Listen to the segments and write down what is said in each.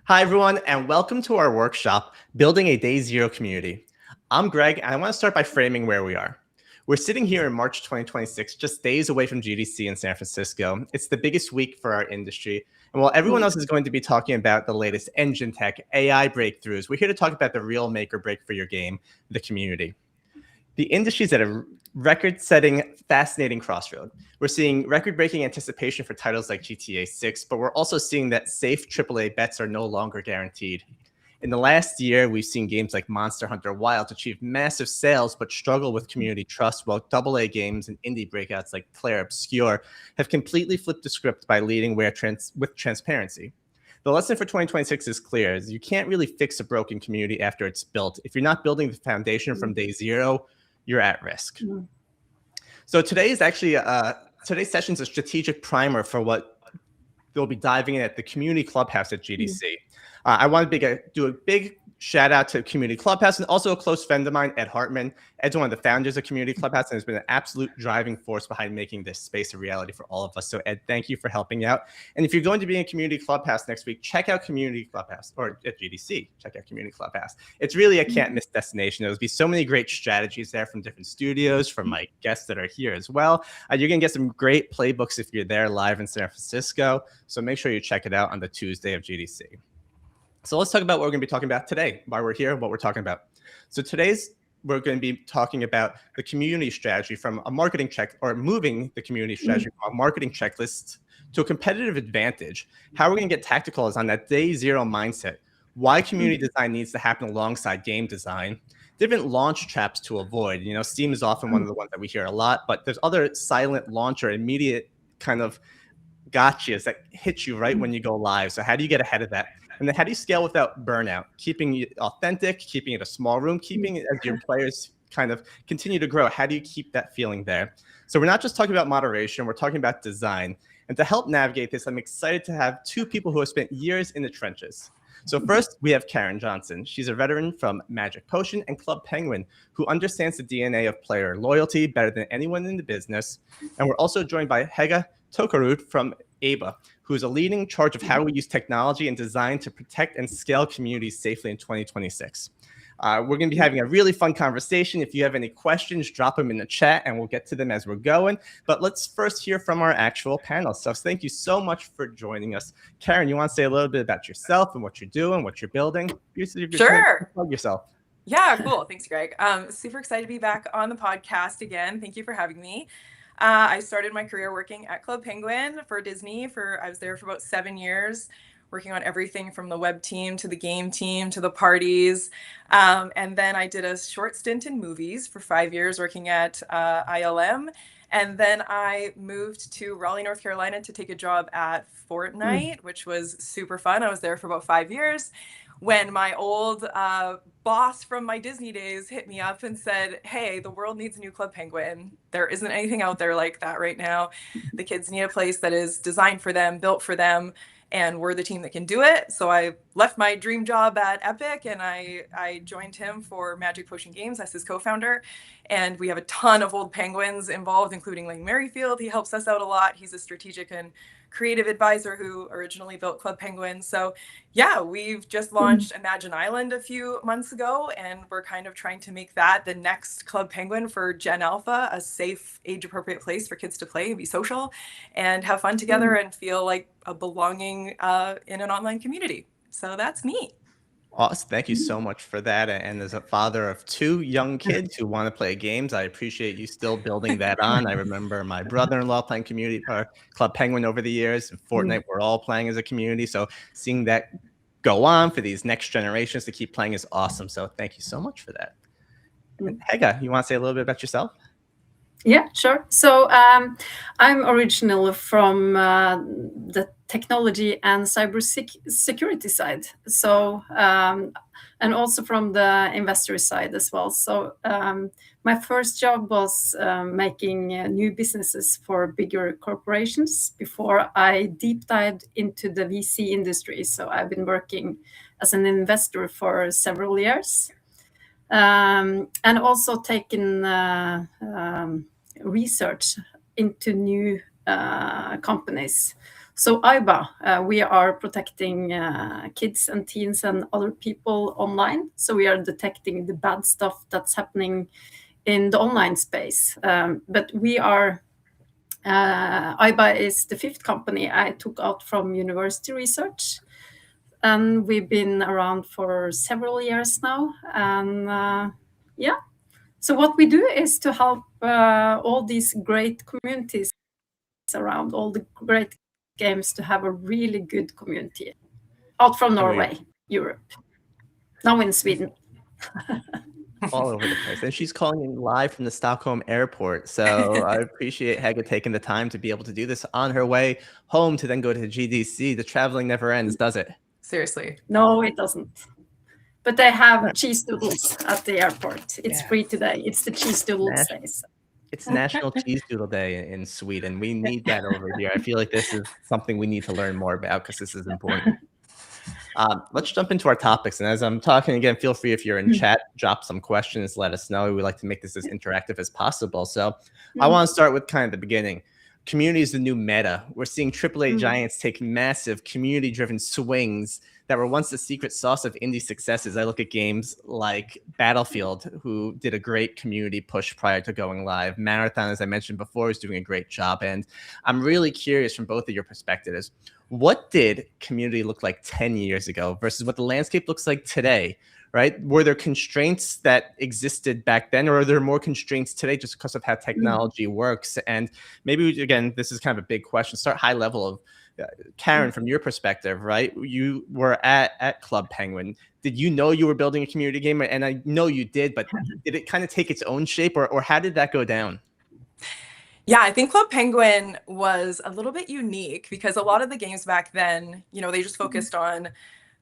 Hi, everyone, and welcome to our workshop, Building a Day Zero Community. I'm Greg, and I want to start by framing where we are. We're sitting here in March 2026, just days away from GDC in San Francisco. It's the biggest week for our industry. And while everyone else is going to be talking about the latest engine tech, AI breakthroughs, we're here to talk about the real make or break for your game, the community. The industry's at a record-setting, fascinating crossroad. We're seeing record-breaking anticipation for titles like GTA 6, but we're also seeing that safe AAA bets are no longer guaranteed. In the last year, we've seen games like Monster Hunter Wilds achieve massive sales but struggle with community trust, while AA games and indie breakouts like Claire Obscure have completely flipped the script by leading with transparency. The lesson for 2026 is clear, is you can't really fix a broken community after it's built. If you're not building the foundation from day zero, you're at risk. So today is actually today's session is a strategic primer for what they'll be diving in at the Community Clubhouse at GDC. I want to do a big shout out to Community Clubhouse and also a close friend of mine, Ed Hartman. Ed's one of the founders of Community Clubhouse and has been an absolute driving force behind making this space a reality for all of us. So Ed, thank you for helping out. And if you're going to be in Community Clubhouse next week, check out Community Clubhouse, or at GDC, check out Community Clubhouse. It's really a can't miss destination. There'll be so many great strategies there from different studios, from my guests that are here as well. You're gonna get some great playbooks if you're there live in San Francisco. So make sure you check it out on the Tuesday of GDC. So let's talk about what we're going to be talking about today, why we're here, what we're talking about. So we're going to be talking about the community strategy from a marketing check, or moving the community strategy from a marketing checklist to a competitive advantage. How we're going to get tactical is on that day zero mindset, why community design needs to happen alongside game design, different launch traps to avoid. You know, Steam is often one of the ones that we hear a lot, but there's other silent launch or immediate kind of gotchas that hit you right when you go live. So how do you get ahead of that? And then how do you scale without burnout? Keeping it authentic, keeping it a small room, keeping it as your players kind of continue to grow. How do you keep that feeling there? So we're not just talking about moderation, we're talking about design. And to help navigate this, I'm excited to have two people who have spent years in the trenches. So first, we have Karin Johnson. She's a veteran from Magic Potion and Club Penguin, who understands the DNA of player loyalty better than anyone in the business. And we're also joined by Hege Tokerud from Aiba, who is a leading charge of how we use technology and design to protect and scale communities safely in 2026. We're going to be having a really fun conversation. If you have any questions, drop them in the chat and we'll get to them as we're going. But let's first hear from our actual panel. So thank you so much for joining us. Karin, you want to say a little bit about yourself and what you're doing, what you're building? Sure. Plug yourself. Yeah, cool. Thanks, Greg. Super excited to be back on the podcast again. Thank you for having me. I started my career working at Club Penguin for Disney. I was there for about 7 years, working on everything from the web team to the game team to the parties. And then I did a short stint in movies for 5 years working at ILM. And then I moved to Raleigh, North Carolina to take a job at Fortnite, which was super fun. I was there for about 5 years when my old boss from my Disney days hit me up and said, hey, the world needs a new Club Penguin. There isn't anything out there like that right now. The kids need a place that is designed for them, built for them, and we're the team that can do it. So I left my dream job at Epic and I joined him for Magic Potion Games as his co-founder. And we have a ton of old Penguins involved, including Lane Merrifield. He helps us out a lot. He's a strategic and creative advisor who originally built Club Penguin. So yeah, we've just launched Imagine Island a few months ago, and we're kind of trying to make that the next Club Penguin for Gen Alpha, a safe, age-appropriate place for kids to play, be social, and have fun together and feel like a belonging in an online community. So that's me. Awesome. Thank you so much for that. And as a father of 2 young kids who want to play games, I appreciate you still building that on. I remember my brother-in-law playing Club Penguin over the years. And Fortnite, we're all playing as a community. So seeing that go on for these next generations to keep playing is awesome. So thank you so much for that. And Hege, you want to say a little bit about yourself? Yeah, sure. So I'm originally from the technology and cyber security side. So and also from the investor side as well. So my first job was making new businesses for bigger corporations before I deep dived into the VC industry. So I've been working as an investor for several years. And also taken research into new companies. So Aiba, we are protecting kids and teens and other people online. So we are detecting the bad stuff that's happening in the online space. But we are, Aiba is the fifth company I took out from university research. And we've been around for several years now. And yeah, so what we do is to help all these great communities around, all the great games, to have a really good community out from Norway, Europe, now in Sweden. All over the place. And she's calling in live from the Stockholm airport. So I appreciate Hege taking the time to be able to do this on her way home to then go to GDC. The traveling never ends, does it? Seriously. No, it doesn't. But they have cheese doodles at the airport. It's free today. It's the cheese doodles day. It's National Cheese Doodle Day in Sweden. We need that over here. I feel like this is something we need to learn more about because this is important. Let's jump into our topics. And as I'm talking again, feel free if you're in chat, drop some questions, let us know. We like to make this as interactive as possible. So I want to start with kind of the beginning. Community is the new meta. We're seeing AAA giants take massive community-driven swings that were once the secret sauce of indie successes. I look at games like Battlefield, who did a great community push prior to going live. Marathon, as I mentioned before, is doing a great job. And I'm really curious from both of your perspectives, what did community look like 10 years ago versus what the landscape looks like today? Right? Were there constraints that existed back then, or are there more constraints today just because of how technology works? And maybe, again, this is kind of a big question. Start high level of Karin, from your perspective, right? You were at Club Penguin. Did you know you were building a community game? And I know you did, but did it kind of take its own shape, or how did that go down? Yeah, I think Club Penguin was a little bit unique because a lot of the games back then, they just focused on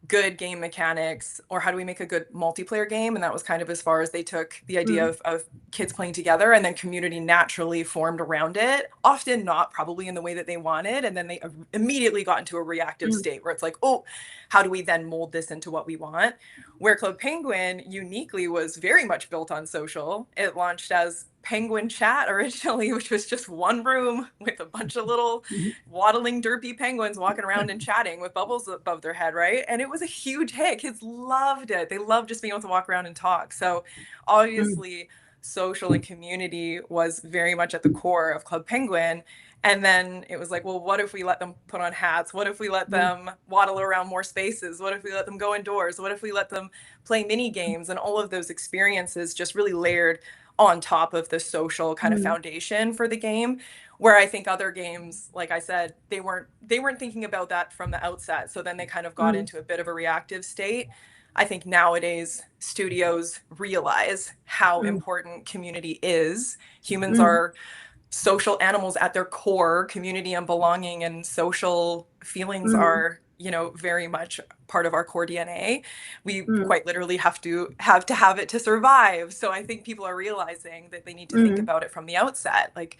good game mechanics, or how do we make a good multiplayer game, and that was kind of as far as they took the idea of kids playing together, and then community naturally formed around it, often not probably in the way that they wanted, and then they immediately got into a reactive state where it's like, oh, how do we then mold this into what we want? Where Club Penguin uniquely was very much built on social. It launched as Penguin Chat originally, which was just one room with a bunch of little waddling derpy penguins walking around and chatting with bubbles above their head, right? And it was a huge hit. Kids loved it. They loved just being able to walk around and talk. So obviously social and community was very much at the core of Club Penguin. And then it was like, well, what if we let them put on hats? What if we let them waddle around more spaces? What if we let them go indoors? What if we let them play mini games? And all of those experiences just really layered on top of the social kind of foundation for the game, where I think other games, like I said, they weren't thinking about that from the outset. So then they kind of got into a bit of a reactive state. I think nowadays studios realize how important community is. Humans are social animals at their core. Community and belonging and social feelings are, very much part of our core DNA. We quite literally have to have it to survive. So I think people are realizing that they need to think about it from the outset. Like,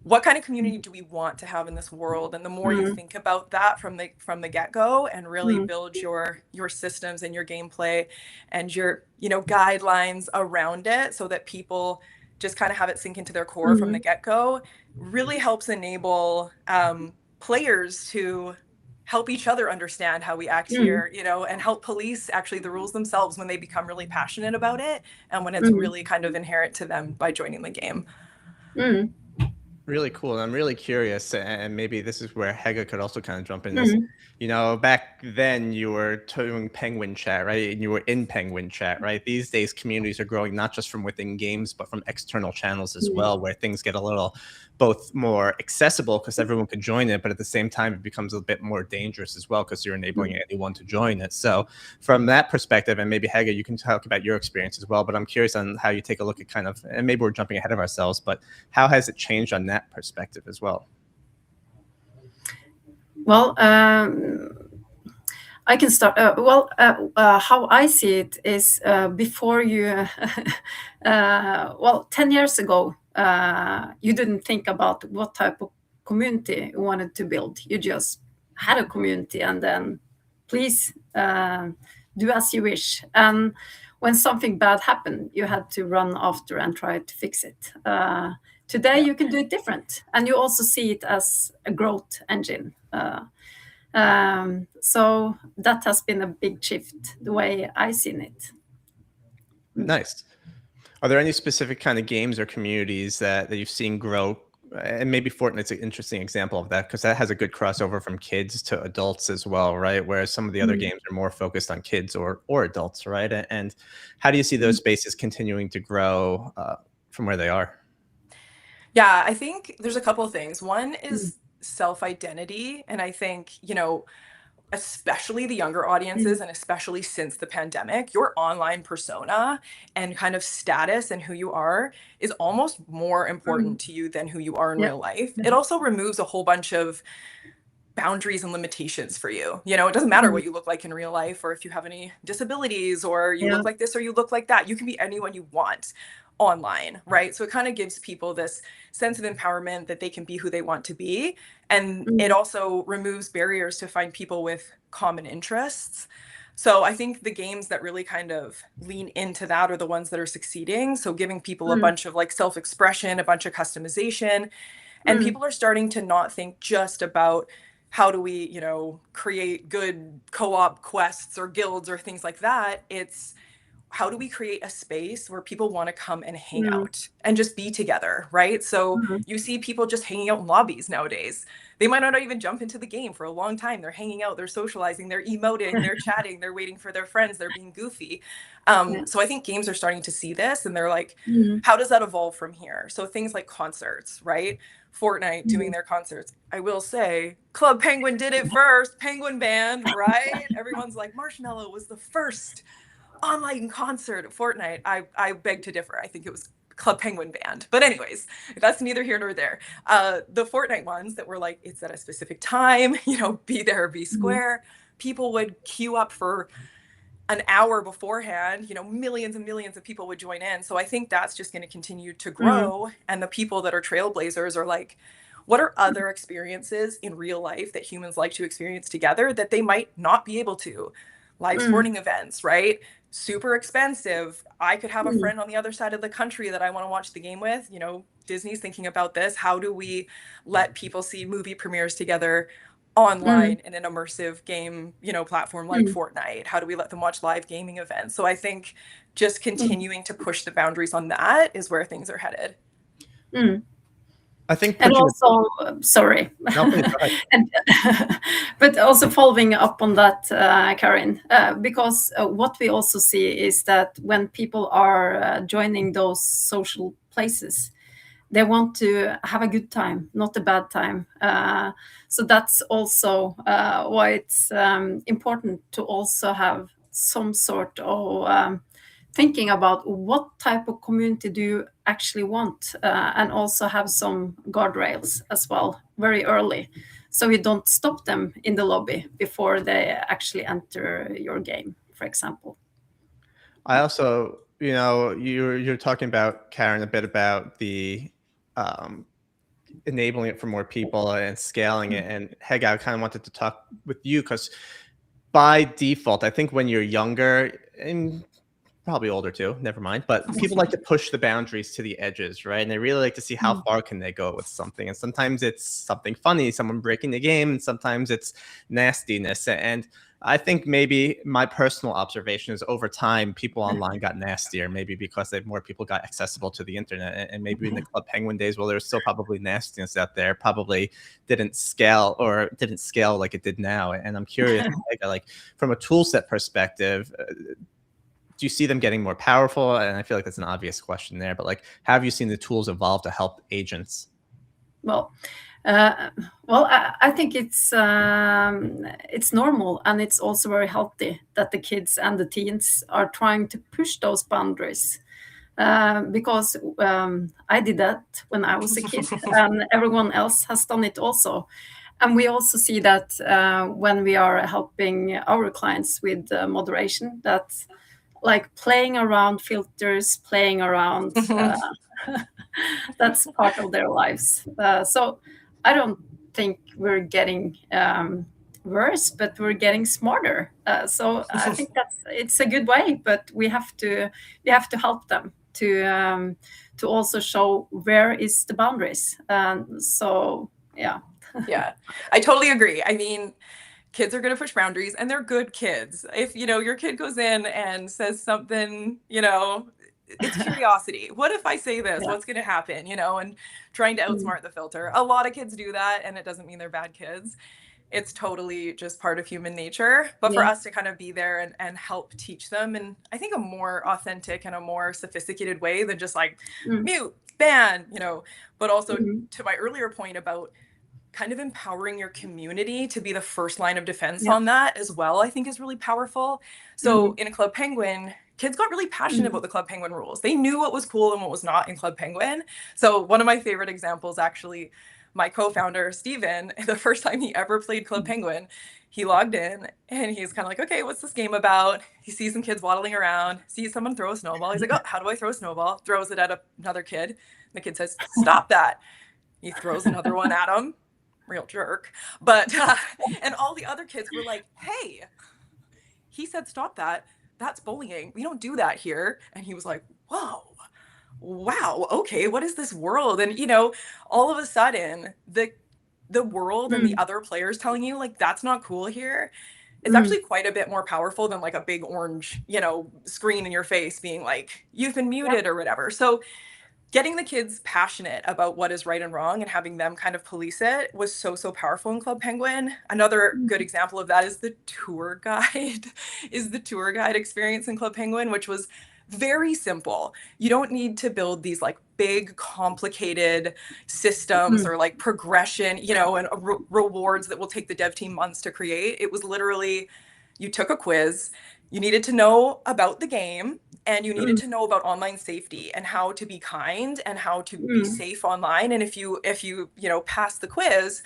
what kind of community do we want to have in this world? And the more you think about that from the get-go and really build your systems and your gameplay and your, guidelines around it, so that people just kind of have it sink into their core from the get-go, really helps enable players to help each other understand how we act here, and help police actually the rules themselves when they become really passionate about it and when it's really kind of inherent to them by joining the game. Really cool. And I'm really curious, and maybe this is where Hege could also kind of jump in. This, back then you were doing Penguin Chat, right? And you were in Penguin Chat, right? These days, communities are growing not just from within games, but from external channels as well, where things get a little both more accessible because everyone can join it, but at the same time, it becomes a bit more dangerous as well because you're enabling anyone to join it. So from that perspective, and maybe Hege, you can talk about your experience as well, but I'm curious on how you take a look at kind of, and maybe we're jumping ahead of ourselves, but how has it changed on that perspective as well? Well, I can start. How I see it is before you, 10 years ago, you didn't think about what type of community you wanted to build. You just had a community and then please do as you wish. And when something bad happened, you had to run after and try to fix it. Today you can do it different, and you also see it as a growth engine. So that has been a big shift, the way I seen it. Nice. Are there any specific kind of games or communities that you've seen grow? And maybe Fortnite's an interesting example of that, because that has a good crossover from kids to adults as well, right? Whereas some of the other games are more focused on kids or adults, right? And how do you see those spaces continuing to grow from where they are? Yeah, I think there's a couple of things. One is self-identity. And I think, especially the younger audiences, and especially since the pandemic, your online persona and kind of status and who you are is almost more important to you than who you are in real life. It also removes a whole bunch of boundaries and limitations for you. It doesn't matter what you look like in real life, or if you have any disabilities, or you look like this or you look like that. You can be anyone you want online, right? So it kind of gives people this sense of empowerment that they can be who they want to be. And it also removes barriers to find people with common interests. So I think the games that really kind of lean into that are the ones that are succeeding. So giving people a bunch of like self-expression, a bunch of customization, and people are starting to not think just about how do we, create good co-op quests or guilds or things like that. It's how do we create a space where people want to come and hang out and just be together, right? So you see people just hanging out in lobbies nowadays. They might not even jump into the game for a long time. They're hanging out, they're socializing, they're emoting, they're chatting, they're waiting for their friends, they're being goofy. So I think games are starting to see this, and they're like, how does that evolve from here? So things like concerts, right? Fortnite doing their concerts. I will say Club Penguin did it first, Penguin Band, right? Everyone's like, Marshmallow was the first online concert at Fortnite. I beg to differ. I think it was Club Penguin Band. But anyways, that's neither here nor there. The Fortnite ones that were like, it's at a specific time, be there or be square. People would queue up for an hour beforehand, millions and millions of people would join in. So I think that's just going to continue to grow. And the people that are trailblazers are like, what are other experiences in real life that humans like to experience together that they might not be able to? Live sporting events, right? Super expensive. I could have a friend on the other side of the country that I want to watch the game with. Disney's thinking about this. How do we let people see movie premieres together online in an immersive game, platform like Fortnite? How do we let them watch live gaming events? So I think just continuing to push the boundaries on that is where things are headed. I think, and also, sorry, no, please, go ahead. But also following up on that, Karin, because what we also see is that when people are joining those social places, they want to have a good time, not a bad time. So that's also why it's important to also have some sort of thinking about what type of community do you actually want, and also have some guardrails as well very early, so you don't stop them in the lobby before they actually enter your game, for example. I also, you're talking about, Karin, a bit about the enabling it for more people and scaling it. And Hege, I kind of wanted to talk with you because by default, I think when you're younger, and probably older too, never mind, but people like to push the boundaries to the edges, right? And they really like to see how far can they go with something. And sometimes it's something funny, someone breaking the game, and sometimes it's nastiness. And I think maybe my personal observation is over time, people online got nastier, maybe because more people got accessible to the internet. And maybe in the Club Penguin days, well, there's still probably nastiness out there, probably didn't scale like it did now. And I'm curious, like from a tool set perspective, do you see them getting more powerful? And I feel like that's an obvious question there, but like, have you seen the tools evolve to help agents? Well, I think it's normal, and it's also very healthy that the kids and the teens are trying to push those boundaries, because I did that when I was a kid, and everyone else has done it also. And we also see that when we are helping our clients with moderation, that like playing around filters, playing around, that's part of their lives. So I don't think we're getting worse, but we're getting smarter. So I think it's a good way, but we have to help them to also show where is the boundaries. So yeah. Yeah, I totally agree. I mean, kids are going to push boundaries, and they're good kids. If, you know, your kid goes in and says something, you know, it's curiosity. What if I say this? Yeah. What's going to happen? You know, and trying to outsmart the filter. A lot of kids do that, and it doesn't mean they're bad kids. It's totally just part of human nature. But for us to kind of be there and help teach them, and I think a more authentic and a more sophisticated way than just like mute, ban, you know, but also to my earlier point about kind of empowering your community to be the first line of defense on that as well, I think is really powerful. So in Club Penguin, kids got really passionate about the Club Penguin rules. They knew what was cool and what was not in Club Penguin. So one of my favorite examples, actually, my co-founder, Steven, the first time he ever played Club Penguin, he logged in and he's kind of like, okay, what's this game about? He sees some kids waddling around, sees someone throw a snowball. He's like, oh, how do I throw a snowball? Throws it at another kid. The kid says, stop that. He throws another one at him. Real jerk. But and all the other kids were like, hey, he said stop that. That's bullying. We don't do that here. And he was like, whoa, wow, okay, what is this world? And, you know, all of a sudden the world and the other players telling you like that's not cool here is actually quite a bit more powerful than like a big orange, you know, screen in your face being like you've been muted or whatever. So getting the kids passionate about what is right and wrong and having them kind of police it was so powerful in Club Penguin. Another good example of that is the tour guide experience in Club Penguin, which was very simple. You don't need to build these like big complicated systems or like progression, you know, and rewards that will take the dev team months to create. It was literally, you took a quiz, you needed to know about the game, and you needed to know about online safety and how to be kind and how to be safe online. And if you know, pass the quiz,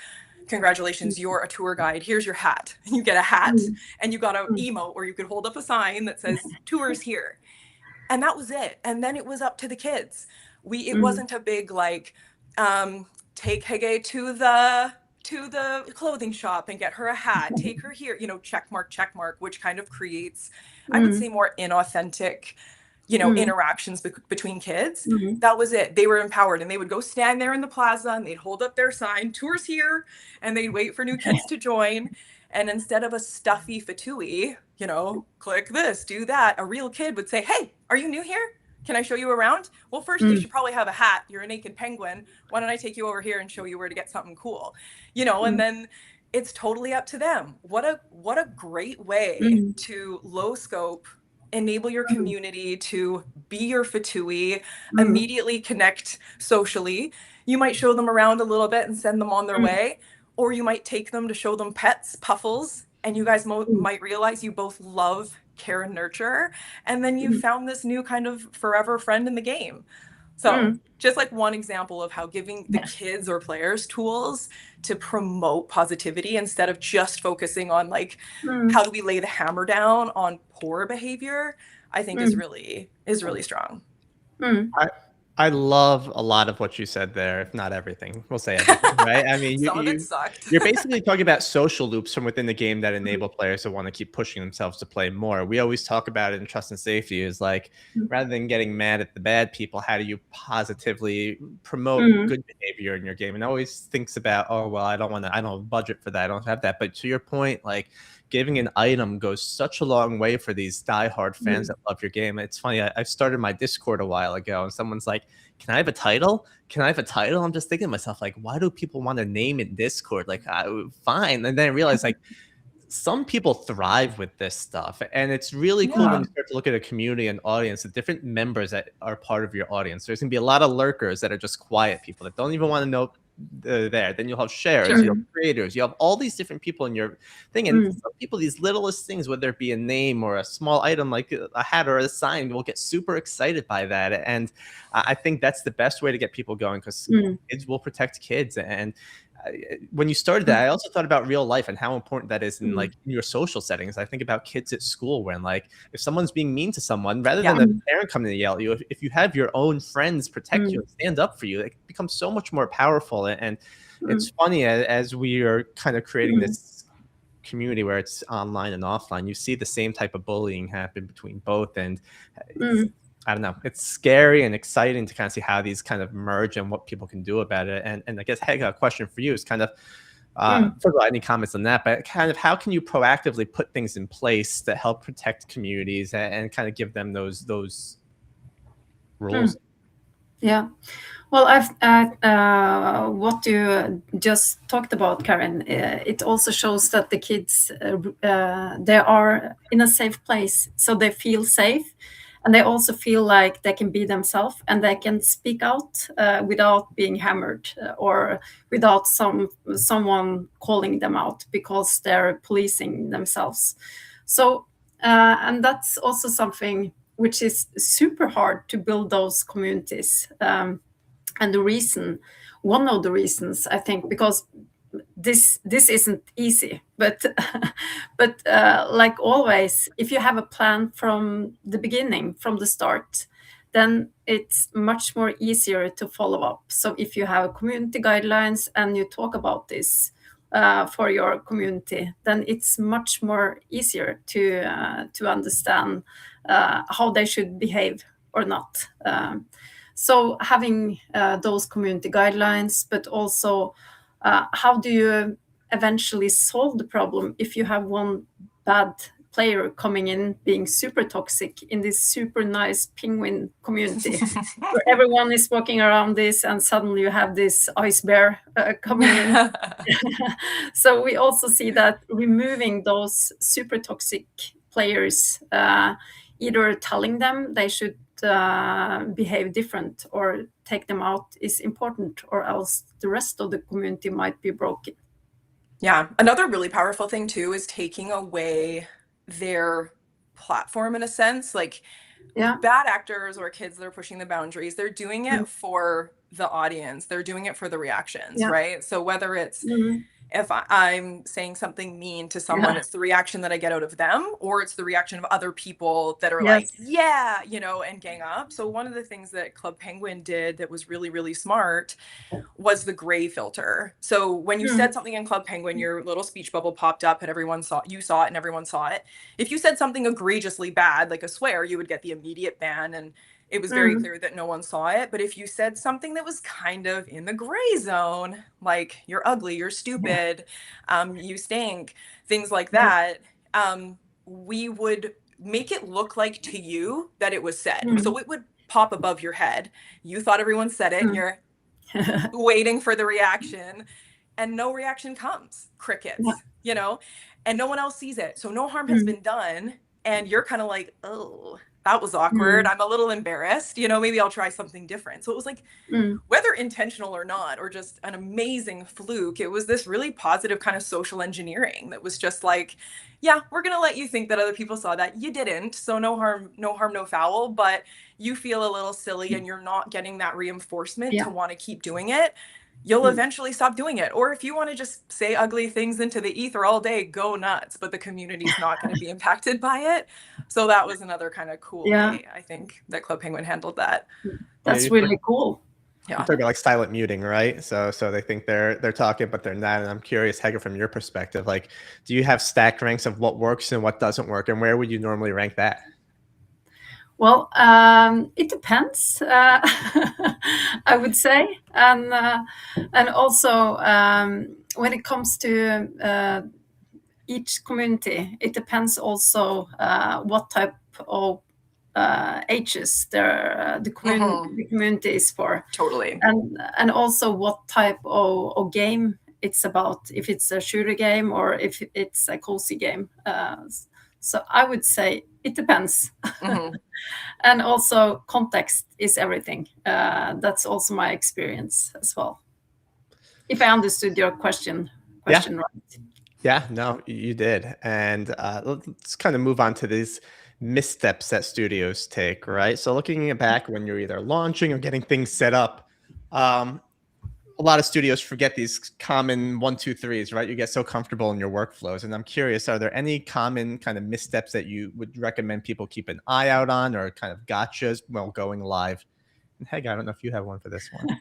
congratulations, you're a tour guide. Here's your hat. You get a hat and you got an emote where you could hold up a sign that says tours here. And that was it. And then it was up to the kids. It wasn't a big like, take Hege to the clothing shop and get her a hat, take her here, you know, check mark, which kind of creates, I would say, more inauthentic, you know, interactions between kids. That was it. They were empowered and they would go stand there in the plaza and they'd hold up their sign, tours here, and they'd wait for new kids to join. And instead of a stuffy fatui, you know, click this, do that, a real kid would say, hey, are you new here? Can I show you around? Well, first you should probably have a hat. You're a naked penguin. Why don't I take you over here and show you where to get something cool? You know, and then it's totally up to them. What a great way to low scope, enable your community to be your fatui, immediately connect socially. You might show them around a little bit and send them on their way, or you might take them to show them pets, puffles, and you guys might realize you both love care and nurture, and then you found this new kind of forever friend in the game. So just like one example of how giving the kids or players tools to promote positivity instead of just focusing on like how do we lay the hammer down on poor behavior, I think is really strong. I love a lot of what you said there, if not everything. We'll say everything, right? I mean, Some of it sucked. You're basically talking about social loops from within the game that enable players to want to keep pushing themselves to play more. We always talk about it in Trust and Safety is like, rather than getting mad at the bad people, how do you positively promote good behavior in your game? And always thinks about, oh, well, I don't have a budget for that. I don't have that. But to your point, like, giving an item goes such a long way for these diehard fans that love your game. It's funny. I started my Discord a while ago and someone's like, can I have a title? Can I have a title? I'm just thinking to myself, like, why do people want to name it Discord? Like, fine. And then I realized, like, some people thrive with this stuff. And it's really cool when you start to look at a community and audience, the different members that are part of your audience. There's going to be a lot of lurkers that are just quiet people that don't even want to know there. Then you'll have shares, you have creators, you have all these different people in your thing, and some people, these littlest things, whether it be a name or a small item like a hat or a sign, will get super excited by that. And I think that's the best way to get people going, because kids will protect kids. And when you started that, I also thought about real life and how important that is in like in your social settings. I think about kids at school when, like, if someone's being mean to someone, rather than a parent coming to yell at you, if you have your own friends protect you and stand up for you, it becomes so much more powerful. And it's funny, as we are kind of creating this community where it's online and offline, you see the same type of bullying happen between both. And I don't know, it's scary and exciting to kind of see how these kind of merge and what people can do about it. And I guess, Hege, a question for you is kind of, first of all, any comments on that, but kind of how can you proactively put things in place that help protect communities and kind of give them those rules? Yeah. Well, what you just talked about, Karin, it also shows that the kids, they are in a safe place, so they feel safe, and they also feel like they can be themselves and they can speak out without being hammered or without someone calling them out because they're policing themselves. So, and that's also something which is super hard to build those communities. And one of the reasons, I think, because this isn't easy, but like always, if you have a plan from the beginning, from the start, then it's much more easier to follow up. So if you have community guidelines and you talk about this for your community, then it's much more easier to understand how they should behave or not. So having those community guidelines, but also how do you eventually solve the problem if you have one bad player coming in being super toxic in this super nice penguin community where everyone is walking around this and suddenly you have this ice bear coming in. So we also see that removing those super toxic players, either telling them they should behave different or take them out is important, or else the rest of the community might be broken. Yeah. Another really powerful thing too is taking away their platform in a sense. Like bad actors or kids that are pushing the boundaries, they're doing it for the audience. They're doing it for the reactions, right? So whether it's if I'm saying something mean to someone, it's the reaction that I get out of them, or it's the reaction of other people that are like, yeah, you know, and gang up. So one of the things that Club Penguin did that was really, really smart was the gray filter. So when you said something in Club Penguin, your little speech bubble popped up and you saw it and everyone saw it. If you said something egregiously bad, like a swear, you would get the immediate ban, and it was very clear that no one saw it. But if you said something that was kind of in the gray zone, like you're ugly, you're stupid, you stink, things like that, we would make it look like to you that it was said. So it would pop above your head. You thought everyone said it, and you're waiting for the reaction, and no reaction comes. Crickets, you know, and no one else sees it. So no harm has been done. And you're kind of like, oh, that was awkward. I'm a little embarrassed, you know, maybe I'll try something different. So it was like, whether intentional or not, or just an amazing fluke, it was this really positive kind of social engineering that was just like, yeah, we're going to let you think that other people saw that. You didn't. So no harm, no foul, but you feel a little silly and you're not getting that reinforcement to want to keep doing it. You'll eventually stop doing it. Or if you want to just say ugly things into the ether all day, go nuts, but the community's not going to be impacted by it. So that was another kind of cool way, I think, that Club Penguin handled that. That's really cool. Yeah. You're talking about like silent muting, right? So they think they're talking, but they're not. And I'm curious, Hege, from your perspective, like, do you have stacked ranks of what works and what doesn't work, and where would you normally rank that? Well, it depends, I would say, and also when it comes to each community, it depends also what type of ages the community is for. Totally. And also what type of game it's about, if it's a shooter game or if it's a cozy game. So I would say it depends. And also context is everything. That's also my experience as well. If I understood your question right. Yeah, no, you did. And let's kind of move on to these missteps that studios take, right? So looking back when you're either launching or getting things set up, a lot of studios forget these common 1, 2, 3s, right? You get so comfortable in your workflows. And I'm curious, are there any common kind of missteps that you would recommend people keep an eye out on, or kind of gotchas while going live? And Hege, I don't know if you have one for this one.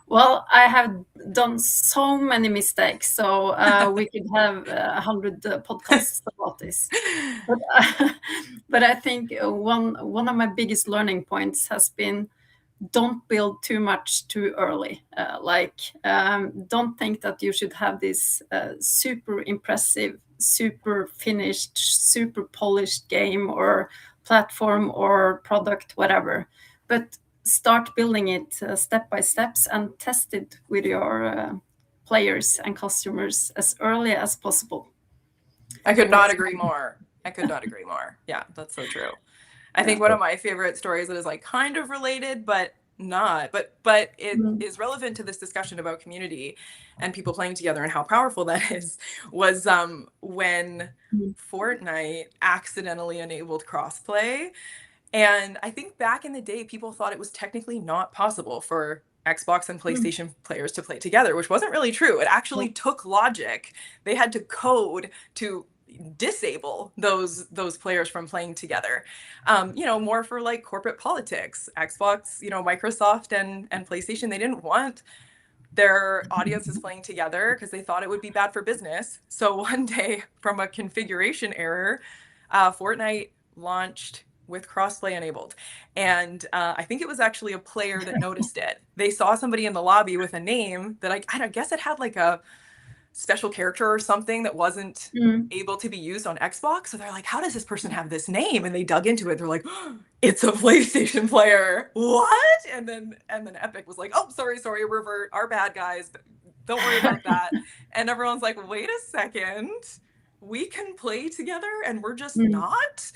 Well, I have done so many mistakes, so we could have 100 podcasts about this. But But I think one of my biggest learning points has been, don't build too much too early. Don't think that you should have this super impressive, super finished, super polished game or platform or product, whatever. But start building it step by steps and test it with your players and customers as early as possible. I could not agree more. Yeah, that's so true. I think one of my favorite stories that is like kind of related, but not, but it is relevant to this discussion about community and people playing together and how powerful that is, was when Fortnite accidentally enabled crossplay. And I think back in the day, people thought it was technically not possible for Xbox and PlayStation players to play together, which wasn't really true. It actually took logic. They had to code to disable those players from playing together, more for like corporate politics. Xbox, Microsoft and PlayStation, they didn't want their audiences playing together because they thought it would be bad for business. So one day, from a configuration error, Fortnite launched with crossplay enabled. And I think it was actually a player that noticed it. They saw somebody in the lobby with a name that I guess it had like a special character or something that wasn't able to be used on Xbox. So they're like, how does this person have this name? And they dug into it. They're like, oh, it's a PlayStation player. What? And then Epic was like, oh, sorry, revert. Our bad, guys. Don't worry about that. And everyone's like, wait a second. We can play together and we're just not?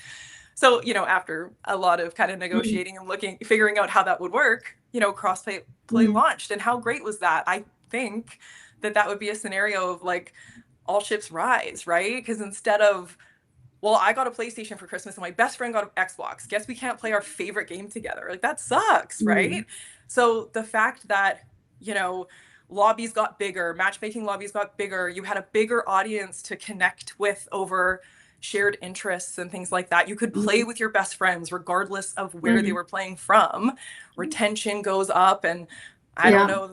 So, after a lot of kind of negotiating and figuring out how that would work, crossplay launched. And how great was that? I think that would be a scenario of like all ships rise, right? Because instead of, well, I got a PlayStation for Christmas and my best friend got an Xbox. Guess we can't play our favorite game together. Like that sucks, right? So the fact that, lobbies got bigger, matchmaking lobbies got bigger, you had a bigger audience to connect with over shared interests and things like that. You could play with your best friends regardless of where they were playing from. Retention goes up, and I don't know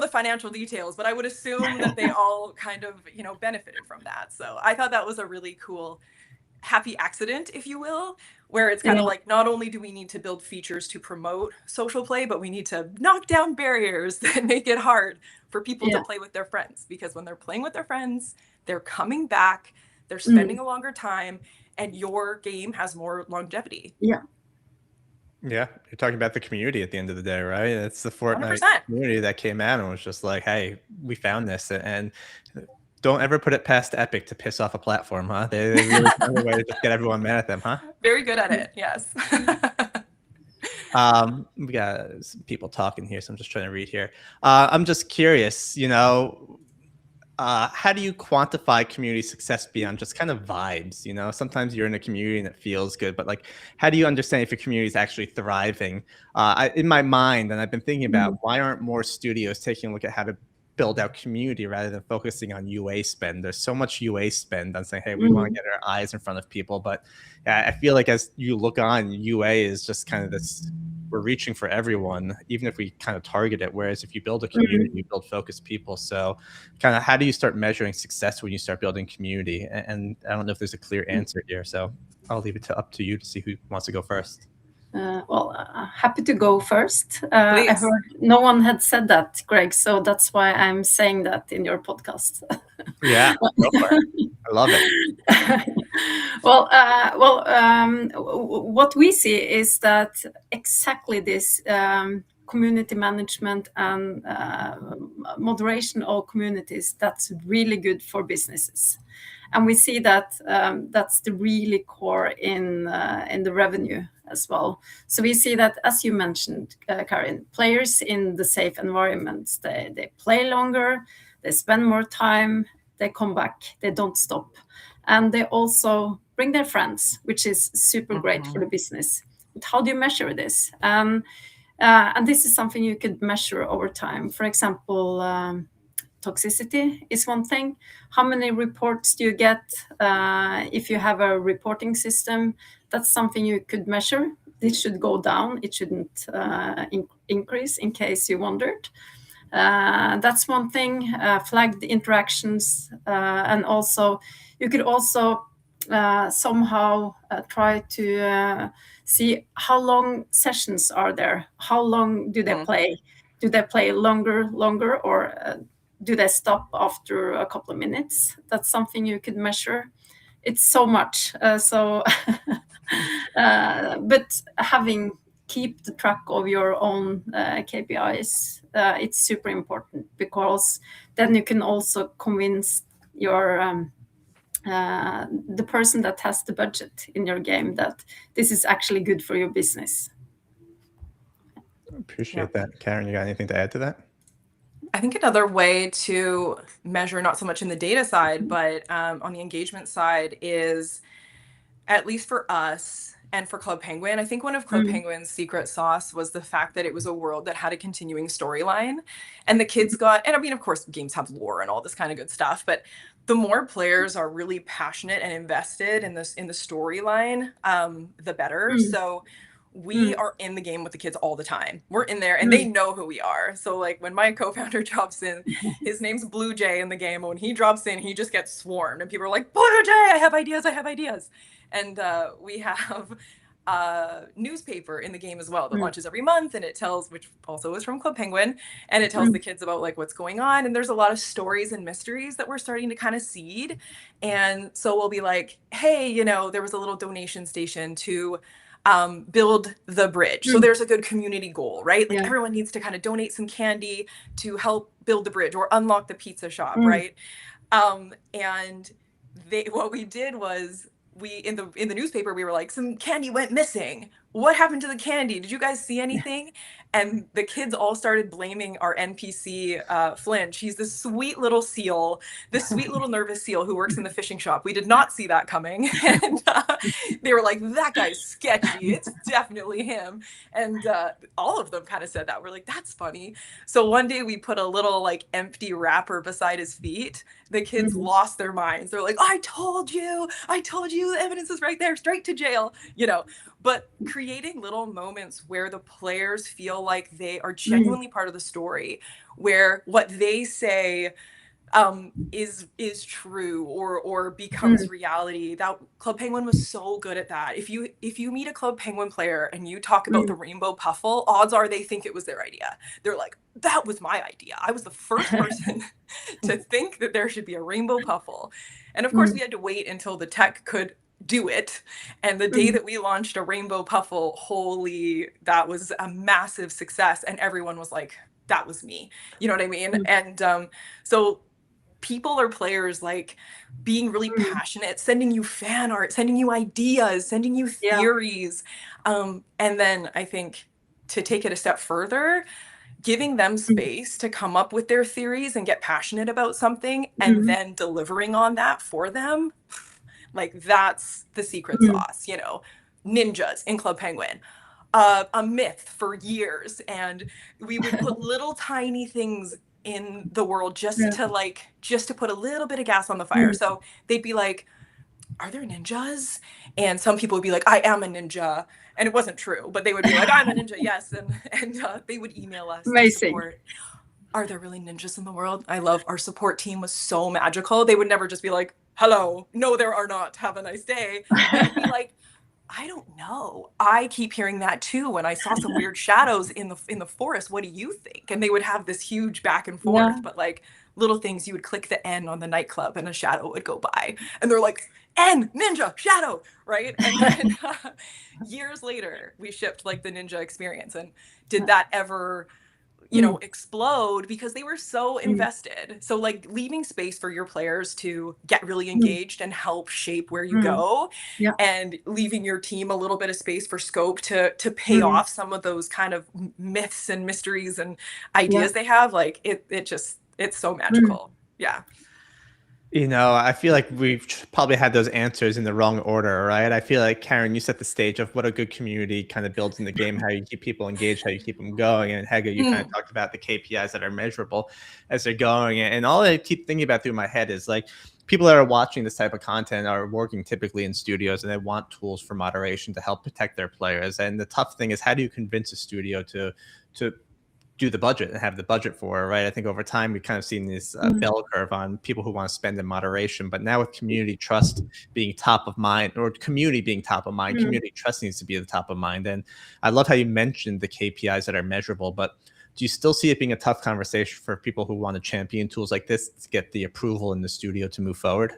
the financial details, but I would assume that they all kind of, benefited from that. So I thought that was a really cool, happy accident, if you will, where it's kind of like, not only do we need to build features to promote social play, but we need to knock down barriers that make it hard for people to play with their friends. Because when they're playing with their friends, they're coming back, they're spending a longer time, and your game has more longevity. Yeah, you're talking about the community at the end of the day, right? It's the Fortnite 100%. community that came out and was just like, hey, we found this. And don't ever put it past Epic to piss off a platform, huh? They really found a way to just get everyone mad at them, huh? Very good at it, yes. We got some people talking here, so I'm just trying to read here. I'm just curious, how do you quantify community success beyond just kind of vibes? Sometimes you're in a community and it feels good, but like, how do you understand if your community is actually thriving? In my mind, and I've been thinking about why aren't more studios taking a look at how to build out community rather than focusing on UA spend? There's so much UA spend on saying, hey, we want to get our eyes in front of people. But I feel like as you look on, UA is just kind of this, we're reaching for everyone, even if we kind of target it. Whereas if you build a community, you build focused people. So kind of how do you start measuring success when you start building community? And I don't know if there's a clear answer here. So I'll leave it up to you to see who wants to go first. Happy to go first. I heard no one had said that, Greg, so that's why I'm saying that in your podcast. Yeah, go for it. I love it. What we see is that exactly this community management and moderation of communities, that's really good for businesses. And we see that that's the really core in the revenue as well. So we see that, as you mentioned, Karin, players in the safe environments, they play longer, they spend more time, they come back, they don't stop. And they also bring their friends, which is super great for the business. But how do you measure this? And this is something you could measure over time. For example, toxicity is one thing. How many reports do you get? If you have a reporting system, that's something you could measure. It should go down. It shouldn't increase, in case you wondered. That's one thing. Flagged interactions, and also you could also somehow try to see how long sessions are there, how long do they play, do they play longer, or do they stop after a couple of minutes? That's something you could measure. It's so much. But keep the track of your own KPIs. It's super important, because then you can also convince your the person that has the budget in your game that this is actually good for your business. Appreciate that. Karin, you got anything to add to that? I think another way to measure, not so much in the data side, but on the engagement side, is, at least for us and for Club Penguin, I think one of Club Penguin's secret sauce was the fact that it was a world that had a continuing storyline. And the kids got, and I mean, of course, games have lore and all this kind of good stuff, but the more players are really passionate and invested in the storyline, the better. So we are in the game with the kids all the time. We're in there and they know who we are. So like when my co-founder drops in, his name's Blue Jay in the game. And when he drops in, he just gets swarmed and people are like, Blue Jay, I have ideas. And we have a newspaper in the game as well that launches every month, and it tells, which also is from Club Penguin, and it tells the kids about like what's going on. And there's a lot of stories and mysteries that we're starting to kind of seed. And so we'll be like, hey, you know, there was a little donation station to build the bridge. So there's a good community goal, right? Like everyone needs to kind of donate some candy to help build the bridge or unlock the pizza shop, right? And what we did was, in the newspaper, we were like, some candy went missing. What happened to the candy? Did you guys see anything? And the kids all started blaming our NPC, Flinch. He's this sweet little seal, this sweet little nervous seal who works in the fishing shop. We did not see that coming. And they were like, that guy's sketchy. It's definitely him. And all of them kind of said that. We're like, that's funny. So one day we put a little like empty wrapper beside his feet. The kids lost their minds. They're like, I told you, the evidence is right there, straight to jail, you know. But creating little moments where the players feel like they are genuinely part of the story, where what they say is true or becomes reality. That Club Penguin was so good at that. If you meet a Club Penguin player and you talk about the rainbow puffle, odds are they think it was their idea. They're like, that was my idea. I was the first person to think that there should be a rainbow puffle. And of course we had to wait until the tech could do it. And the day that we launched a rainbow puffle, holy, that was a massive success. And everyone was like, that was me. You know what I mean? And so people or players like being really passionate, sending you fan art, sending you ideas, sending you theories. And then I think to take it a step further, giving them space to come up with their theories and get passionate about something and then delivering on that for them. Like that's the secret sauce, you know, ninjas in Club Penguin, a myth for years. And we would put little tiny things in the world just to put a little bit of gas on the fire. So they'd be like, are there ninjas? And some people would be like, I am a ninja. And it wasn't true, but they would be like, I'm a ninja. Yes. And they would email us. Amazing. Support. Are there really ninjas in the world? I love our support team was so magical. They would never just be like, hello, no, there are not. Have a nice day. They'd be like, I don't know. I keep hearing that too. When I saw some weird shadows in the forest, what do you think? And they would have this huge back and forth, but like little things, you would click the N on the nightclub and a shadow would go by. And they're like, N, ninja, shadow, right? And then years later, we shipped like the ninja experience. And did that ever, you know, explode? Because they were so invested. So like leaving space for your players to get really engaged and help shape where you go, and leaving your team a little bit of space for scope to pay off some of those kind of myths and mysteries and ideas they have, like it's so magical. Yeah. You know, I feel like we've probably had those answers in the wrong order, right? I feel like, Karin, you set the stage of what a good community kind of builds in the game, how you keep people engaged, how you keep them going. And Hege, you kind of talked about the KPIs that are measurable as they're going. And all I keep thinking about through my head is like, people that are watching this type of content are working typically in studios and they want tools for moderation to help protect their players. And the tough thing is, how do you convince a studio to do the budget and have the budget for, right? I think over time we've kind of seen this bell curve on people who want to spend in moderation, but now with community trust being top of mind, or community being top of mind, community trust needs to be at the top of mind. And I love how you mentioned the KPIs that are measurable, but do you still see it being a tough conversation for people who want to champion tools like this to get the approval in the studio to move forward?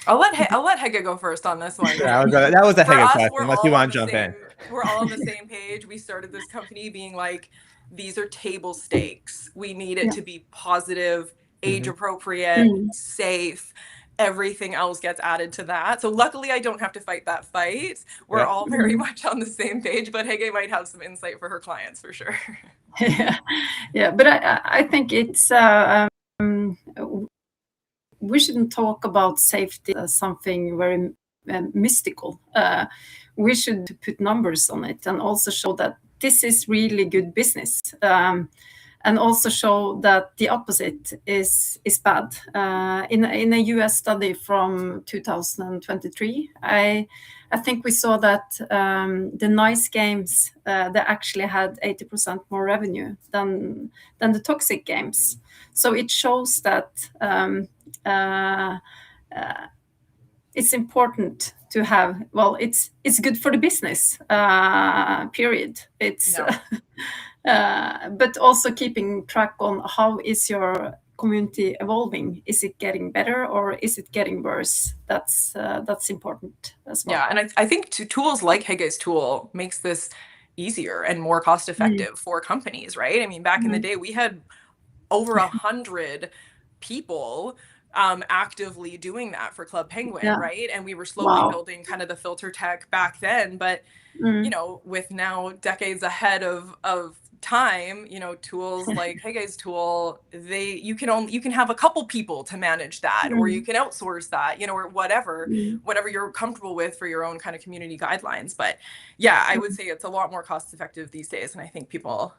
I'll let Hege go first on this one. Yeah, that was a Hege question, unless you want to jump in. We're all on the same page. We started this company being like, these are table stakes. We need it to be positive, age appropriate, safe. Everything else gets added to that. So luckily I don't have to fight that fight. We're all very much on the same page, but Hege might have some insight for her clients for sure. Yeah, but I think it's we shouldn't talk about safety as something very mystical. We should put numbers on it and also show that this is really good business, and also show that the opposite is bad. In a US study from 2023, I think we saw that the nice games they actually had 80% more revenue than the toxic games. So it shows that it's important to have, well, it's good for the business, period. It's but also keeping track on how is your community evolving. Is it getting better or is it getting worse? That's important as well. Yeah, and I think tools like Hege's tool makes this easier and more cost effective for companies, right? I mean, back in the day, we had over 100 people actively doing that for Club Penguin, right? And we were slowly building kind of the filter tech back then, but you know, with now decades ahead of time, you know, tools like Hege's tool, you can have a couple people to manage that, or you can outsource that, you know, or whatever you're comfortable with for your own kind of community guidelines. But yeah, I would say it's a lot more cost effective these days, and I think people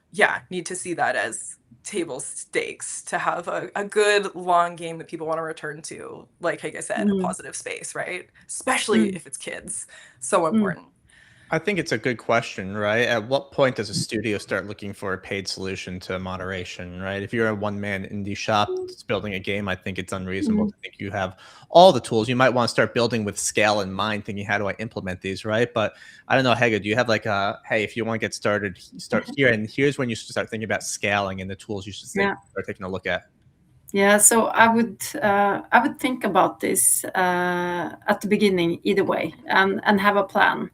need to see that as table stakes to have a good long game that people want to return to, like Hege said, a positive space, right? Especially if it's kids. So important. I think it's a good question, right? At what point does a studio start looking for a paid solution to moderation, right? If you're a one-man indie shop that's building a game, I think it's unreasonable to think you have all the tools. You might want to start building with scale in mind, thinking, how do I implement these, right? But I don't know, Hege, do you have like hey, if you want to get started, start here, and here's when you should start thinking about scaling and the tools you should start taking a look at? Yeah, so I would think about this at the beginning either way, and have a plan.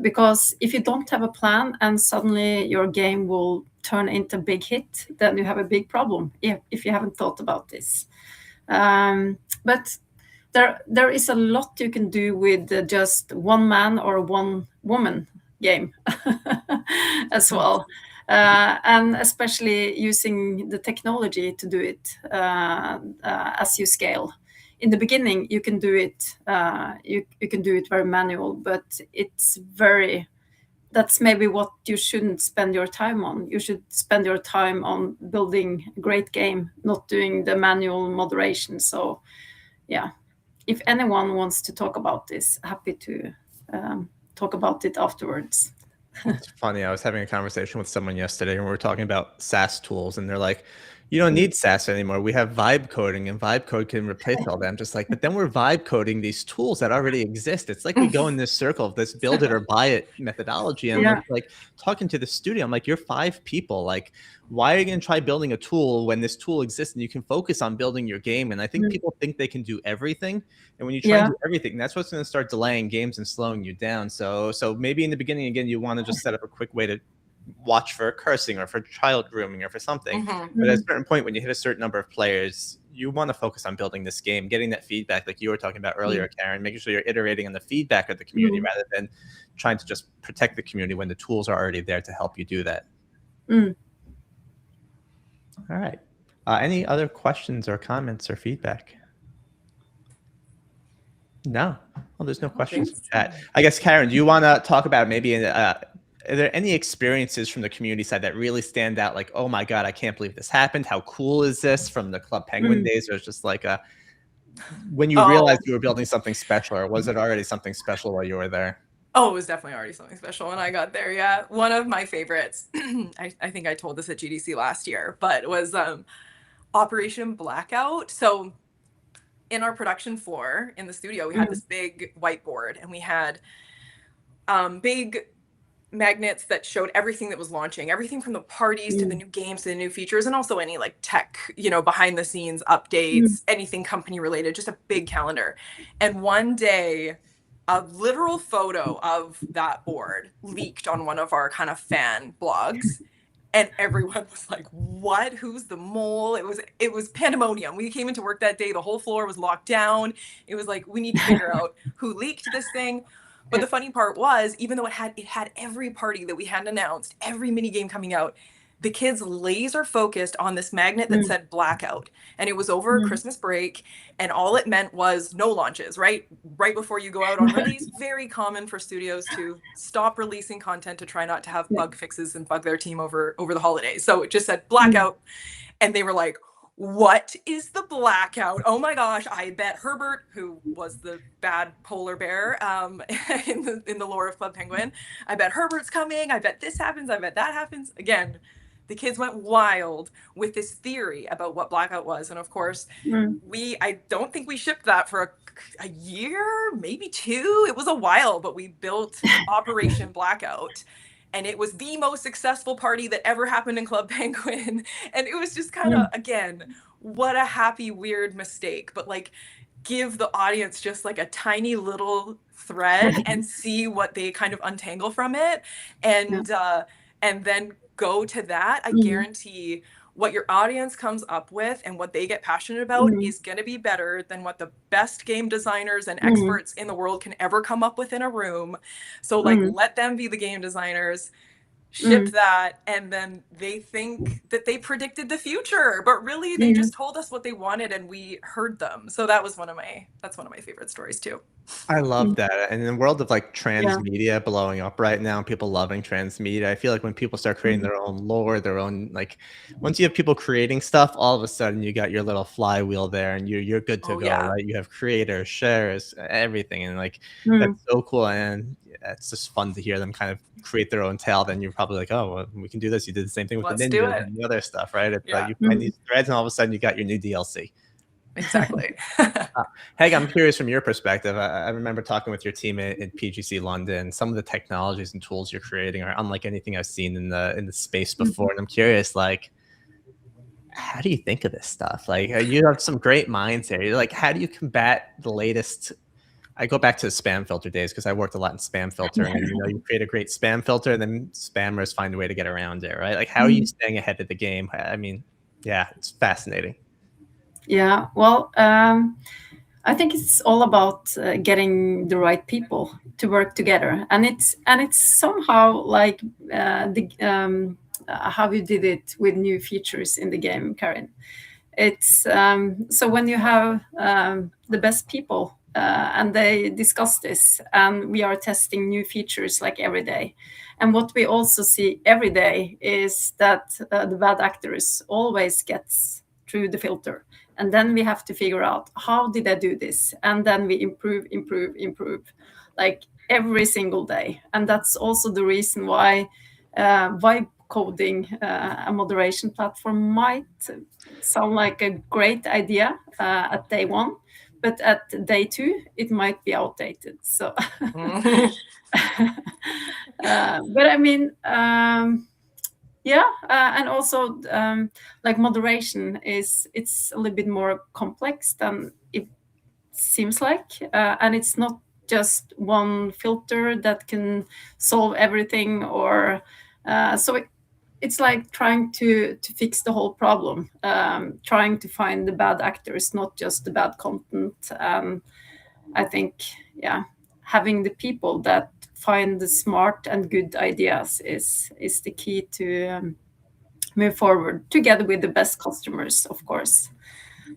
Because if you don't have a plan and suddenly your game will turn into a big hit, then you have a big problem if you haven't thought about this. But there is a lot you can do with just one man or one woman game as well. And especially using the technology to do it as you scale. In the beginning, you can do it. You can do it very manual, but that's maybe what you shouldn't spend your time on. You should spend your time on building a great game, not doing the manual moderation. So, yeah, if anyone wants to talk about this, happy to talk about it afterwards. It's funny. I was having a conversation with someone yesterday, and we were talking about SaaS tools, and they're like, you don't need SaaS anymore. We have vibe coding, and vibe code can replace all that. I'm just like, but then we're vibe coding these tools that already exist. It's like we go in this circle of this build it or buy it methodology. And like talking to the studio, I'm like, you're 5 people. Like, why are you going to try building a tool when this tool exists and you can focus on building your game? And I think people think they can do everything. And when you try to do everything, that's what's going to start delaying games and slowing you down. So maybe in the beginning, again, you want to just set up a quick way to watch for cursing or for child grooming or for something. But at a certain point, when you hit a certain number of players, you want to focus on building this game, getting that feedback like you were talking about earlier, Karin, making sure you're iterating on the feedback of the community rather than trying to just protect the community when the tools are already there to help you do that. All right. Any other questions or comments or feedback? No. Well, there's no questions in chat. I guess, Karin, do you want to talk about maybe are there any experiences from the community side that really stand out? Like, oh my God, I can't believe this happened. How cool is this, from the Club Penguin days? Or it's just like when you realized you were building something special, or was it already something special while you were there? Oh, it was definitely already something special when I got there. Yeah. One of my favorites, I think I told this at GDC last year, but it was Operation Blackout. So in our production floor in the studio, we had this big whiteboard, and we had big magnets that showed everything that was launching, everything from the parties to the new games to the new features, and also any like tech, behind the scenes updates, anything company related, just a big calendar. And one day, a literal photo of that board leaked on one of our kind of fan blogs, and everyone was like, what, who's the mole? It was pandemonium. We came into work that day, the whole floor was locked down. It was like, we need to figure out who leaked this thing. But the funny part was, even though it had every party that we hadn't announced, every mini game coming out, the kids laser focused on this magnet that said blackout. And it was over Christmas break, and all it meant was no launches, right before you go out on release. Very common for studios to stop releasing content to try not to have bug fixes and bug their team over the holidays. So it just said blackout, and they were like, what is the blackout? Oh my gosh, I bet Herbert, who was the bad polar bear in the lore of Club Penguin, I bet Herbert's coming. I bet this happens. I bet that happens. Again, the kids went wild with this theory about what blackout was. And of course, I don't think we shipped that for a year, maybe two. It was a while, but we built Operation Blackout. And it was the most successful party that ever happened in Club Penguin. And it was just kind of, again, what a happy, weird mistake. But like, give the audience just like a tiny little thread and see what they kind of untangle from it. And then go to that. I guarantee what your audience comes up with and what they get passionate about is going to be better than what the best game designers and experts in the world can ever come up with in a room. So like, let them be the game designers, ship that, and then they think that they predicted the future, but really they just told us what they wanted and we heard them. So that's one of my favorite stories too. I love that. And in the world of like transmedia blowing up right now, people loving transmedia, I feel like when people start creating their own lore, their own, like, once you have people creating stuff, all of a sudden you got your little flywheel there and you're good to go, right? You have creators, shares, everything. And like, that's so cool. And it's just fun to hear them kind of create their own tale. Then you're probably like, oh, well, we can do this. You did the same thing with the ninjas and the other stuff, right? It's like you find these threads and all of a sudden you got your new DLC. Exactly. Hege, I'm curious from your perspective. I remember talking with your team at PGC London. Some of the technologies and tools you're creating are unlike anything I've seen in the space before. And I'm curious, like, how do you think of this stuff? Like, you have some great minds there. You're like, how do you combat the latest? I go back to the spam filter days because I worked a lot in spam filtering. And you create a great spam filter, and then spammers find a way to get around it, right? Like, how are you staying ahead of the game? I mean, yeah, it's fascinating. Yeah, well, I think it's all about getting the right people to work together, and it's somehow like how you did it with new features in the game, Karin. It's so when you have the best people and they discuss this, and we are testing new features like every day. And what we also see every day is that the bad actors always gets through the filter. And then we have to figure out, how did I do this? And then we improve, like every single day. And that's also the reason why vibe coding, a moderation platform, might sound like a great idea at day one, but at day two, it might be outdated. So, but I mean, and also like moderation it's a little bit more complex than it seems like, and it's not just one filter that can solve everything, or so it's like trying to fix the whole problem, trying to find the bad actors, not just the bad content. I think having the people that find the smart and good ideas is the key to move forward together with the best customers, of course.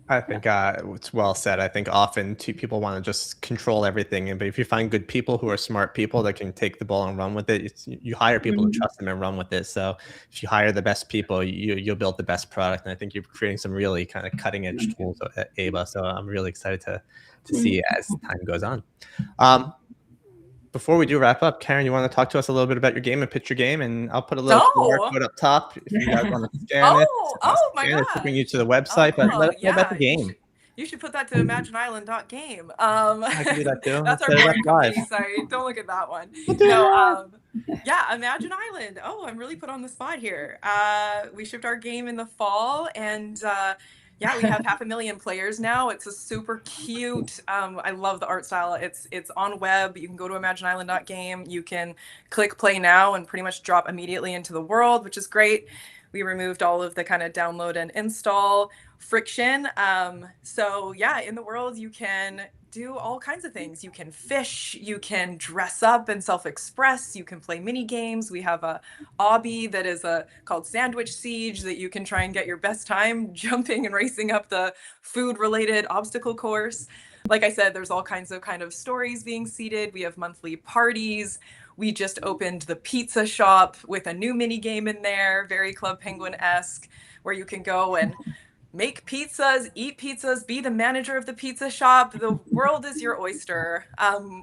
I think it's well said. I think often people want to just control everything, but if you find good people who are smart people that can take the ball and run with it, you hire people to trust them and run with it. So if you hire the best people, you'll build the best product. And I think you're creating some really kind of cutting edge tools at Aiba. So I'm really excited to see as time goes on. Before we do wrap up, Karin, you want to talk to us a little bit about your game and pitch your game, and I'll put a little QR code up top if you guys want to scan it. Oh my Scan it to bring you gosh. to the website, but let us know about the Yeah, game. you should put that to imagineisland.game. I can do that too. That's our Let's set it parent up live. company site. Don't look at that one. No, yeah, Imagine Island. Oh, I'm really put on the spot here. We shipped our game in the fall, and yeah, we have 500,000 players now. It's a super cute. I love the art style. It's on web. You can go to imagineisland.game. You can click play now and pretty much drop immediately into the world, which is great. We removed all of the kind of download and install friction. So yeah, in the world, you can do all kinds of things. You can fish, you can dress up and self-express, you can play mini games. We have a obby that is called Sandwich Siege that you can try and get your best time jumping and racing up the food-related obstacle course. Like I said, there's all kinds of kind of stories being seeded. We have monthly parties. We just opened the pizza shop with a new mini game in there, very Club Penguin-esque, where you can go and make pizzas, eat pizzas, be the manager of the pizza shop. The world is your oyster.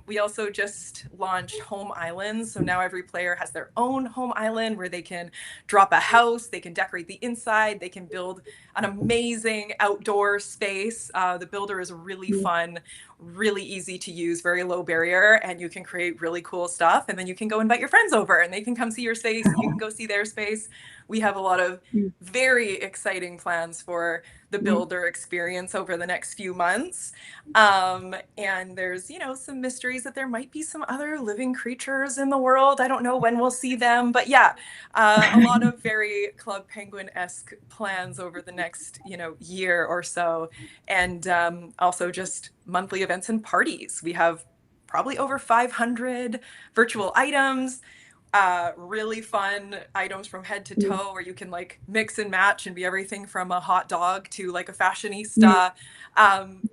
We also just launched home islands. So now every player has their own home island where they can drop a house, they can decorate the inside, they can build an amazing outdoor space. The builder is really fun, really easy to use, very low barrier, and you can create really cool stuff. And then you can go invite your friends over and they can come see your space and you can go see their space. We have a lot of very exciting plans for the builder experience over the next few months. And there's, you know, some mysteries that there might be some other living creatures in the world. I don't know when we'll see them, but yeah, a lot of very Club Penguin-esque plans over the next, you know, year or so. And also just monthly events and parties. We have probably over 500 virtual items. Really fun items from head to toe where you can like mix and match and be everything from a hot dog to like a fashionista.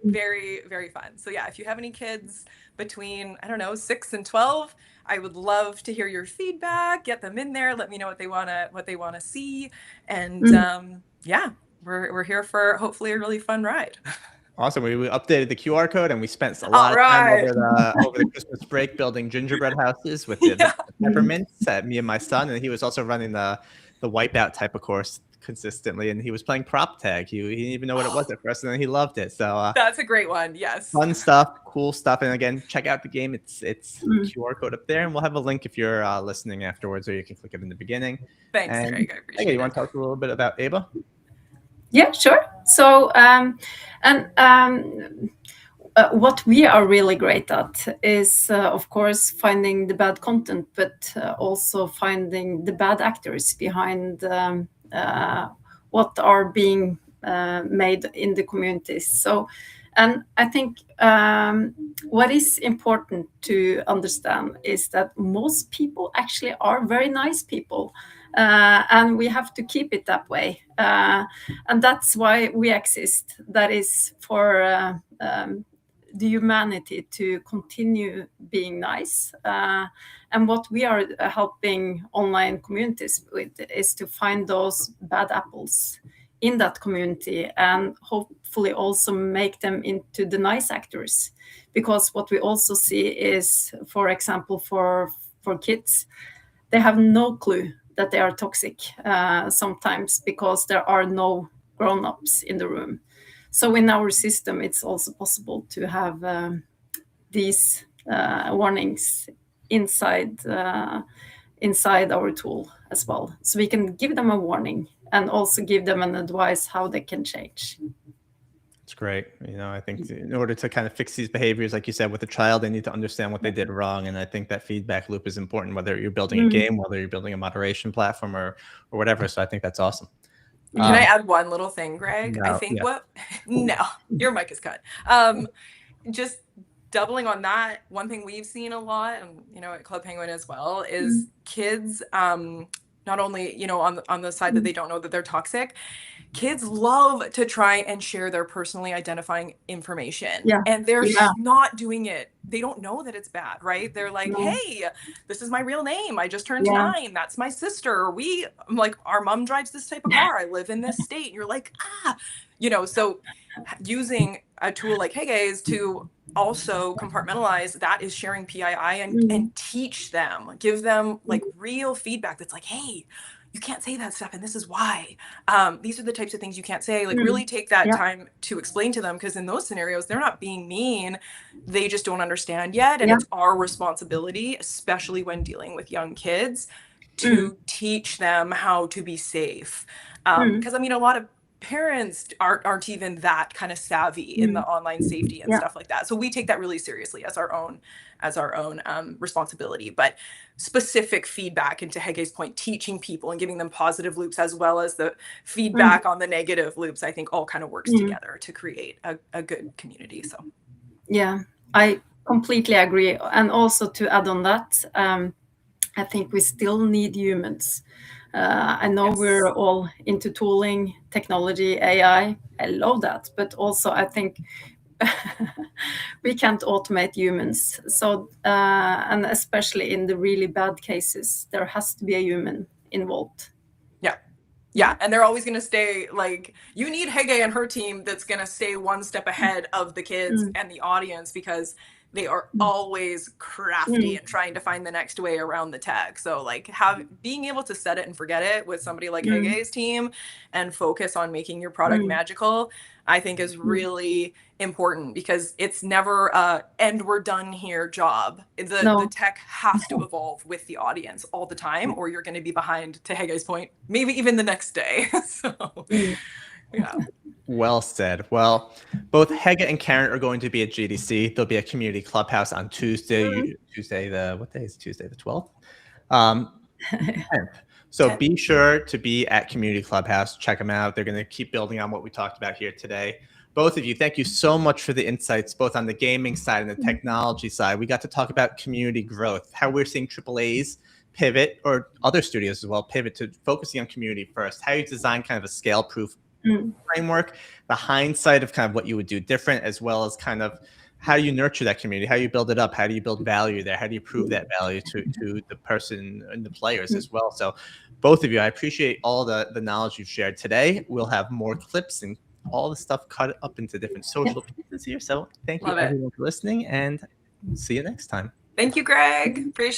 Very, very fun. So yeah, if you have any kids between, I don't know, 6 and 12, I would love to hear your feedback, get them in there, let me know what they wanna see. And yeah, we're here for hopefully a really fun ride. Awesome. We updated the QR code and we spent a lot of time over the Christmas break building gingerbread houses with the peppermints at me and my son. And he was also running the wipeout type of course consistently. And he was playing prop tag. He didn't even know what it was at first, and then he loved it. So that's a great one. Yes. Fun stuff, cool stuff. And again, check out the game. It's QR code up there, and we'll have a link if you're listening afterwards, or you can click it in the beginning. Thanks, Greg. I appreciate it. You want to talk a little bit about Aiba? Yeah, sure. So, what we are really great at is, of course, finding the bad content, but also finding the bad actors behind what are being made in the communities. So, and I think what is important to understand is that most people actually are very nice people. And we have to keep it that way. And that's why we exist. That is for the humanity to continue being nice. And what we are helping online communities with is to find those bad apples in that community and hopefully also make them into the nice actors. Because what we also see is, for example, for kids, they have no clue that they are toxic sometimes because there are no grown-ups in the room. So in our system, it's also possible to have these warnings inside our tool as well. So we can give them a warning and also give them an advice how they can change. It's great. You know, I think in order to kind of fix these behaviors, like you said, with a child, they need to understand what they did wrong. And I think that feedback loop is important, whether you're building a game, whether you're building a moderation platform or whatever. So I think that's awesome. Can I add one little thing, Greg? No, I think no, your mic is cut. Just doubling on that, one thing we've seen a lot, and you know, at Club Penguin as well, is kids, not only, you know, on the side that they don't know that they're toxic, kids love to try and share their personally identifying information. And they're not doing it. They don't know that it's bad, right? They're like, hey, this is my real name. I just turned 9. That's my sister. I'm like, our mom drives this type of car. I live in this state. And you're like, you know, so using a tool like Hege's to also compartmentalize that is sharing PII and teach them, give them like real feedback that's like, hey, you can't say that stuff and this is why. These are the types of things you can't say. Like really take that time to explain to them, because in those scenarios, they're not being mean. They just don't understand yet. And it's our responsibility, especially when dealing with young kids, to teach them how to be safe. Because I mean, a lot of parents aren't even that kind of savvy in the online safety and stuff like that. So we take that really seriously as our own responsibility. But specific feedback, and to Hege's point, teaching people and giving them positive loops as well as the feedback on the negative loops, I think all kind of works together to create a good community. So yeah, I completely agree. And also to add on that, I think we still need humans. I know we're all into tooling, technology, AI. I love that. But also I think we can't automate humans. So, and especially in the really bad cases, there has to be a human involved. Yeah. And they're always going to stay, like, you need Hege and her team that's going to stay one step ahead of the kids and the audience, because they are always crafty and trying to find the next way around the tech. So like being able to set it and forget it with somebody like Hege's team and focus on making your product magical, I think is really important, because it's never and we're done here job. The tech has to evolve with the audience all the time, or you're going to be behind, to Hege's point, maybe even the next day. So yeah. Well said. Well, both Hege and Karin are going to be at GDC. There'll be a community clubhouse on Tuesday. What day is Tuesday? The 12th? 10th. So be sure to be at community clubhouse. Check them out. They're going to keep building on what we talked about here today. Both of you, thank you so much for the insights, both on the gaming side and the technology side. We got to talk about community growth, how we're seeing AAAs pivot, or other studios as well, pivot to focusing on community first, how you design kind of a scale-proof framework, the hindsight of kind of what you would do different, as well as kind of how you nurture that community, how you build it up, how do you build value there, how do you prove that value to the person and the players as well. So both of you, I appreciate all the knowledge you've shared today. We'll have more clips and all the stuff cut up into different social pieces here. So thank you everyone for listening, and see you next time. Thank you, Greg. Appreciate